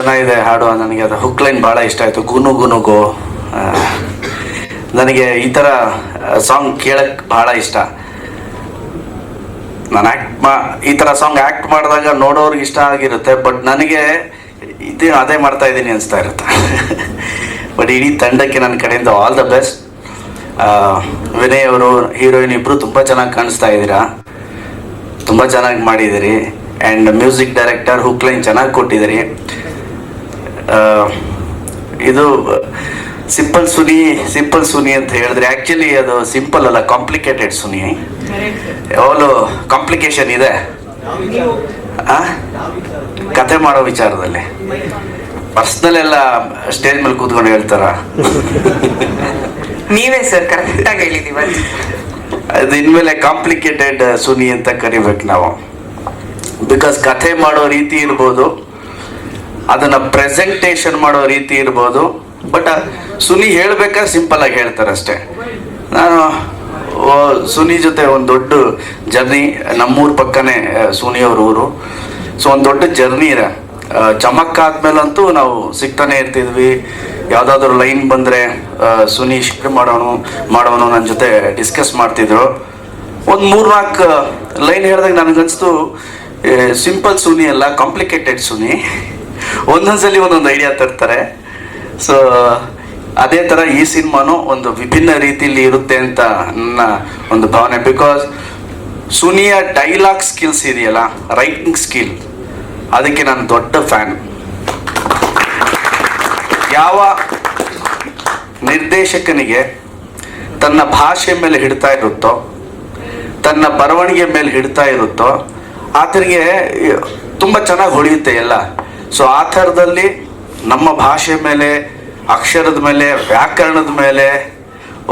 ಚೆನ್ನಾಗಿದೆ ಹಾಡು. ನನಗೆ ಅದು ಹುಕ್ ಲೈನ್ ಭಾಳ ಇಷ್ಟ ಆಯಿತು. ಗುನು ಗುನುಗೋ. ನನಗೆ ಈ ಥರ ಸಾಂಗ್ ಕೇಳಕ್ಕೆ ಭಾಳ ಇಷ್ಟ. ನಾನು ಈ ಥರ ಸಾಂಗ್ ಆ್ಯಕ್ಟ್ ಮಾಡಿದಾಗ ನೋಡೋರ್ಗೆ ಇಷ್ಟ ಆಗಿರುತ್ತೆ, ಬಟ್ ನನಗೆ ಅದೇ ಮಾಡ್ತಾ ಇದ್ದೀನಿ ಅನಿಸ್ತಾ ಇರುತ್ತೆ. ಬಟ್ ಇಡೀ ತಂಡಕ್ಕೆ ನನ್ನ ಕಡೆಯಿಂದ ಆಲ್ ದ ಬೆಸ್ಟ್. ವಿನಯ್ ಅವರು, ಹೀರೋಯಿನ್ ಇಬ್ಬರು ತುಂಬ ಚೆನ್ನಾಗಿ ಕಾಣಿಸ್ತಾ ಇದ್ದೀರಾ, ತುಂಬ ಚೆನ್ನಾಗಿ ಮಾಡಿದ್ದೀರಿ. And music director hook line ಚೆನ್ನಾಗಿ ಕೊಟ್ಟಿದ್ದೀರಿ. ಇದು ಸಿಂಪಲ್ ಸುನಿ ಅಂತ ಹೇಳಿದ್ರೆ ಆ್ಯಕ್ಚುಲಿ ಅದು ಸಿಂಪಲ್ ಅಲ್ಲ, ಕಾಂಪ್ಲಿಕೇಟೆಡ್ ಸುನಿ. ಯಾವಾಗಲೂ ಕಾಂಪ್ಲಿಕೇಶನ್ ಇದೆ ಕತೆ ಮಾಡೋ ವಿಚಾರದಲ್ಲಿ. ಪರ್ಸ್ನಲ್ ಎಲ್ಲ ಸ್ಟೇಜ್ ಮೇಲೆ ಕೂತ್ಕೊಂಡು ಹೇಳ್ತಾರ. ನೀವೇ ಸರ್ ಕರೆಕ್ಟಾಗಿ ಹೇಳಿದೀವಿ. ಅದು ಇನ್ಮೇಲೆ ಕಾಂಪ್ಲಿಕೇಟೆಡ್ ಸುನಿ ಅಂತ ಕರಿಬೇಕು ನಾವು. ಬಿಕಾಸ್ ಕಥೆ ಮಾಡೋ ರೀತಿ ಇರ್ಬೋದು, ಅದನ್ನ ಪ್ರೆಸೆಂಟೇಷನ್ ಮಾಡೋ ರೀತಿ ಇರ್ಬೋದು, ಬಟ್ ಸುನಿ ಹೇಳ್ಬೇಕಾದ್ರೆ ಸಿಂಪಲ್ ಆಗಿ ಹೇಳ್ತಾರೆ ಅಷ್ಟೇ. ನಾನು ಸುನಿ ಜೊತೆ ಒಂದು ದೊಡ್ಡ ಜರ್ನಿ, ನಮ್ಮೂರ ಪಕ್ಕನೇ ಸುನಿಯವ್ರ ಊರು. ಸೊ ಒಂದು ದೊಡ್ಡ ಜರ್ನಿ ಇದೆ. ಚಮಕ್ ಆದ್ಮೇಲಂತೂ ನಾವು ಸಿಗ್ತಾನೆ ಇರ್ತಿದ್ವಿ. ಯಾವುದಾದ್ರೂ ಲೈನ್ ಬಂದರೆ ಸುನಿ ಶಿಫ್ಟ್ ಮಾಡೋನು ನನ್ನ ಜೊತೆ ಡಿಸ್ಕಸ್ ಮಾಡ್ತಿದ್ರು. ಒಂದು 3-4 ಲೈನ್ ಹೇಳಿದಾಗ ನನಗನ್ನಿಸ್ತು ಸಿಂಪಲ್ ಸುನಿ ಅಲ್ಲ, ಕಾಂಪ್ಲಿಕೇಟೆಡ್ ಸುನಿ. ಒಂದೊಂದ್ಸಲಿ ಒಂದೊಂದು ಐಡಿಯಾ ತರ್ತಾರೆ. ಸೊ ಅದೇ ಥರ ಈ ಸಿನಿಮಾನು ಒಂದು ವಿಭಿನ್ನ ರೀತಿಯಲ್ಲಿ ಇರುತ್ತೆ ಅಂತ ನನ್ನ ಒಂದು ಭಾವನೆ. ಬಿಕಾಸ್ ಸುನಿಯ ಡೈಲಾಗ್ ಸ್ಕಿಲ್ಸ್ ಇದೆಯಲ್ಲ, ರೈಟಿಂಗ್ ಸ್ಕಿಲ್, ಅದಕ್ಕೆ ನಾನು ದೊಡ್ಡ ಫ್ಯಾನ್. ಯಾವ ನಿರ್ದೇಶಕನಿಗೆ ತನ್ನ ಭಾಷೆ ಮೇಲೆ ಹಿಡ್ತಾ ಇರುತ್ತೋ, ತನ್ನ ಬರವಣಿಗೆ ಮೇಲೆ ಹಿಡ್ತಾ ಇರುತ್ತೋ, ಆತನಿಗೆ ತುಂಬ ಚೆನ್ನಾಗಿ ಹೊಳೆಯುತ್ತೆ ಎಲ್ಲ. ಸೊ ಆ ಥರದಲ್ಲಿ ನಮ್ಮ ಭಾಷೆ ಮೇಲೆ, ಅಕ್ಷರದ ಮೇಲೆ, ವ್ಯಾಕರಣದ ಮೇಲೆ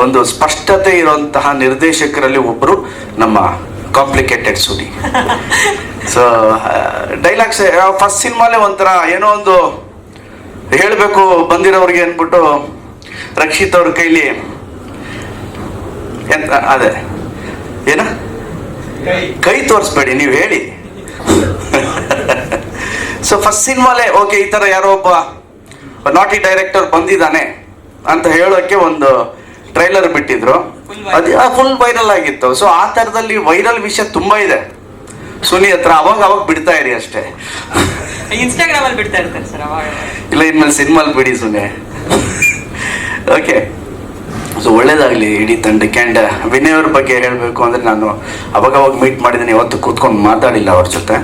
ಒಂದು ಸ್ಪಷ್ಟತೆ ಇರುವಂತಹ ನಿರ್ದೇಶಕರಲ್ಲಿ ಒಬ್ಬರು ನಮ್ಮ complicated Suni. So dialogues first ಸಿನಿಮಾಲೇ ಒಂಥರ ಏನೋ ಒಂದು ಹೇಳಬೇಕು ಬಂದಿರೋರಿಗೆ ಅಂದ್ಬಿಟ್ಟು ರಕ್ಷಿತ್ ಅವ್ರ ಕೈಲಿ ಎಂತ ಅದೇ ಏನ ಕೈ ತೋರಿಸ್ಬೇಡಿ, ನೀವು ಹೇಳಿ. ಸೊ ಫಸ್ಟ್ ಸಿನಿಮಾಲೇ ಓಕೆ, ಈ ಥರ ಯಾರೋ ಒಬ್ಬ ನಾಟಿ ಡೈರೆಕ್ಟರ್ ಬಂದಿದ್ದಾನೆ ಅಂತ ಹೇಳೋಕ್ಕೆ ಒಂದು ಟ್ರೈಲರ್ ಬಿಟ್ಟಿದ್ರು. ಅದು ಫುಲ್ ವೈರಲ್ ಆಗಿತ್ತು. ಸೊ ಆ ಥರದಲ್ಲಿ ವೈರಲ್ ವಿಷಯ ತುಂಬ ಇದೆ ಸುನಿ ಹತ್ರ. ಅವಾಗ ಬಿಡ್ತಾ ಇರಿ ಅಷ್ಟೇ. ಇನ್ಸ್ಟಾಗ್ರಾಮ್ ಅಲ್ಲಿ ಬಿಡ್ತಾ ಇರ್ತಾರೆ ಸರ್ ಅವಾಗ. ಇಲ್ಲ, ಇನ್ಮೇಲೆ ಸಿನಿಮಾಲ್ ಬಿಡಿ ಸುನಿ. ಓಕೆ, ಸೊ ಒಳ್ಳೇದಾಗಲಿ ಇಡೀ ತಂಡಕ್ಕೆ. ಆ್ಯಂಡ್ ವಿನಯ್ ಅವ್ರ ಬಗ್ಗೆ ಹೇಳಬೇಕು ಅಂದರೆ ನಾನು ಅವಾಗ ಮೀಟ್ ಮಾಡಿದ್ದೀನಿ, ಯಾವತ್ತು ಕೂತ್ಕೊಂಡು ಮಾತಾಡಿಲ್ಲ ಅವ್ರ ಜೊತೆ.